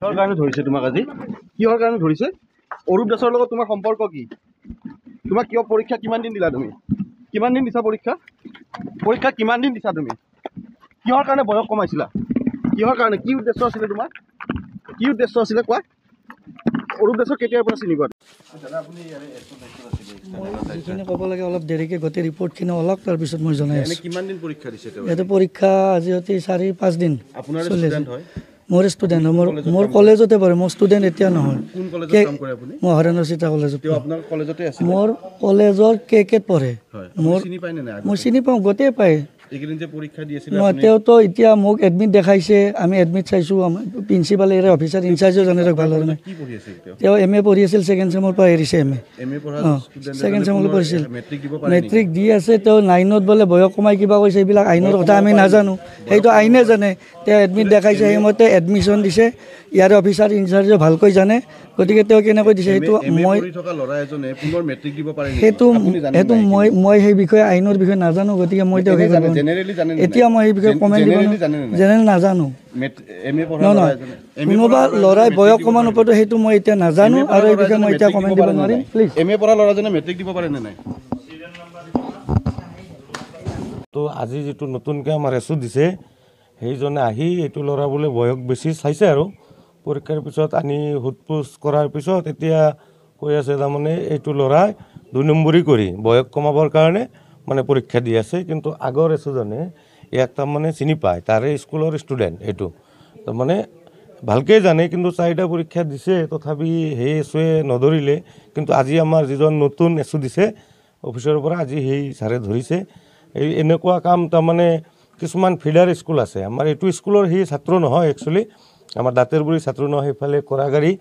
কিহৰ কাৰণে ধৰিছে তোমাক আজি? কিহৰ কাৰণে ধৰিছে? অৰূপ দাসৰ লগত তোমাৰ সম্পৰ্ক কি? তোমাক কিয় পৰীক্ষা কিমান দিন দিলা তুমি? কিমান দিন দিছা পৰীক্ষা? পৰীক্ষা কিমান দিন দিছা তুমি? কিহৰ কাৰণে বয়স কমাইছিলা? কিহৰ কাৰণে? কি উদ্দেশ্য আছিলে তোমাৰ? কি উদ্দেশ্য আছিলে কোৱা? অৰূপ দাসক কেতিয়াৰ পৰা চিনি পোৱা? যিখিনি ক'ব লাগে অলপ দেৰিকৈ গোটেই ৰিপৰ্টখিনি অলপ তাৰপিছত মই জনাই আছোঁ। কিমান দিন পৰীক্ষা দিছে? ইয়াতে পৰীক্ষা আজি অতি 4-5 দিন আপোনাৰ চলি আছে। ষ্টুডেণ্ট হয়? মোৰ ষ্টুডেণ্ট হয়, মোৰ কলেজতে পঢ়ে। মোৰ ষ্টুডেণ্ট এতিয়া নহয়। কোন কলেজত কাম কৰে আপুনি? মই হৰেন্দ্ৰ চিতা কলেজত। তেওঁ আপোনাৰ কলেজতে আছে? মোৰ কলেজৰ কেত পঢ়ে। মোৰ চিনি পায় নে নাই? মই চিনি পাওঁ, গোটেই পায়। এইকেইদিন যে পৰীক্ষা দি আছিল তেওঁতো এতিয়া মোক এডমিট দেখাইছে, আমি এডমিট চাইছোঁ। আমাৰ প্ৰিন্সিপাল এৰে অফিচাৰ ইনচাৰ্জো জানে ভাল ধৰণে। তেওঁ MA পঢ়ি আছিল, ছেকেণ্ড ছেমৰ পৰা এৰিছে MA। ছেকেণ্ড ছেমলৈ পঢ়িছিল, মেট্ৰিক দি আছে। তেওঁ 9ত বোলে বয়স কমাই কিবা কৈছে, এইবিলাক আইনৰ কথা আমি নাজানো, সেইটো আইনে জানে। তেওঁ এডমিট দেখাইছে, সেইমতে এডমিশ্যন দিছে। ইয়াৰে অফিচাৰ ইনচাৰ্জে ভালকৈ জানে, গতিকে তেওঁ কেনেকৈ দিছে সেইটো মই সেই বিষয়ে আইনৰ বিষয়ে নাজানো। গতিকে মই তেওঁক এতিয়া মই সেই বিষয়ে কমেণ্ট দিব জেনেৰেল নাজানো। নহয়, কোনোবা ল'ৰাই বয়স কমান ওপৰতো সেইটো মই এতিয়া নাজানো, আৰু এই বিষয়ে মই এতিয়া কমেণ্ট দিব নোৱাৰিম। প্লিজ। MA পঢ়া ল'ৰাজনে মেট্ৰিক দিব পাৰে নে নাই? তো আজি যিটো নতুনকৈ আমাৰ এছু দিছে, সেইজনে আহি এইটো ল'ৰা বোলে বয়স বেছি চাইছে, আৰু পৰীক্ষাৰ পিছত আনি সোধ-পোছ কৰাৰ পিছত এতিয়া কৈ আছে তাৰমানে এইটো ল'ৰাই 2 নম্বৰী কৰি বয়স কমাবৰ কাৰণে মানে পৰীক্ষা দি আছে। কিন্তু আগৰ এছুজনে ইয়াক তাৰমানে চিনি পায়, তাৰে স্কুলৰ ষ্টুডেণ্ট। এইটো তাৰমানে ভালকৈ জানে, কিন্তু 4টা পৰীক্ষা দিছে, তথাপি সেই এছুৱে নধৰিলে। কিন্তু আজি আমাৰ যিজন নতুন এছু দিছে অফিচৰ পৰা, আজি সেই ছাৰে ধৰিছে। এই এনেকুৱা কাম তাৰমানে কিছুমান ফিডাৰ স্কুল আছে, আমাৰ এইটো স্কুলৰ সেই ছাত্ৰ নহয়, একচুৱেলি আমাৰ দাঁতেৰগুৰি ছাত্ৰ নহয়, সেইফালে কৰাগাৰী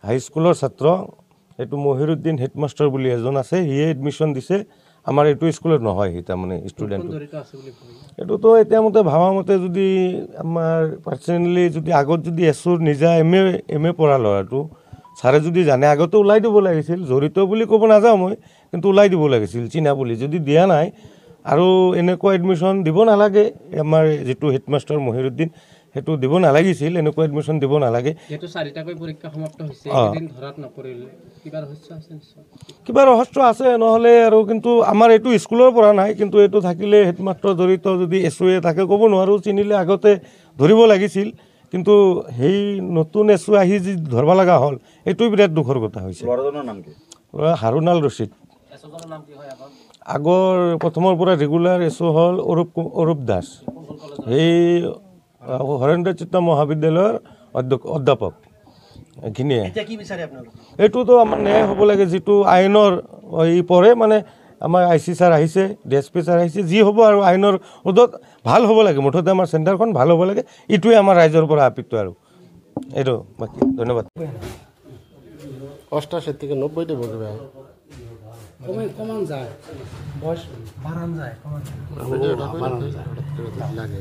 হাইস্কুলৰ ছাত্ৰ। এইটো মহিৰুদ্দিন হেডমাষ্টাৰ বুলি এজন আছে, সিয়ে এডমিশ্যন দিছে। আমাৰ এইটো স্কুলত নহয়, সি তাৰমানে ষ্টুডেণ্ট। এইটোতো এতিয়া মতে ভাবা মতে যদি আমাৰ পাৰ্চনেলি যদি আগত যদি এছুৰ নিজা MA পঢ়া ল'ৰাটো ছাৰে যদি জানে, আগতে ওলাই দিব লাগিছিল। জড়িত বুলি ক'ব নাযাওঁ মই, কিন্তু ওলাই দিব লাগিছিল চিনা বুলি। যদি দিয়া নাই আৰু এনেকুৱা এডমিশ্যন দিব নালাগে। আমাৰ যিটো হেডমাষ্টাৰ মহিৰুদ্দিন, সেইটো দিব নালাগিছিল, এনেকুৱা এডমিশ্যন দিব নালাগে। কিবা ৰহস্য আছে নহ'লে আৰু, কিন্তু আমাৰ এইটো স্কুলৰ পৰা নাই। কিন্তু এইটো থাকিলে হেডমাষ্টাৰ জড়িত যদি এছুৱে তাকে ক'ব নোৱাৰোঁ, চিনিলে আগতে ধৰিব লাগিছিল। কিন্তু সেই নতুন এছু আহি যি ধৰিব লগা হ'ল, এইটোৱে বিৰাট দুখৰ কথা হৈছে। ল'ৰাজনৰ নাম কি? হাৰুনাল ৰছিদ। আগৰ প্ৰথমৰ পৰা ৰেগুলাৰ এছু হ'ল অৰূপ দাস। সেই হৰেন্দ্ৰ চিত্ত মহাবিদ্যালয়ৰ অধ্যাপক। এইখিনিয়ে। এইটোতো আমাৰ ন্যায় হ'ব লাগে, যিটো আইনৰ ই পৰে। মানে আমাৰ IC ছাৰ আহিছে, DSP ছাৰ আহিছে, যি হ'ব আৰু আইনৰ অধত ভাল হ'ব লাগে। মুঠতে আমাৰ চেণ্টাৰখন ভাল হ'ব লাগে, এইটোৱে আমাৰ ৰাইজৰ পৰা আপিত। আৰু এইটো বাকী ধন্যবাদ। 88 থেকে 90 দেব কমান যায়, বয়স বাড়ান যায়, লাগে।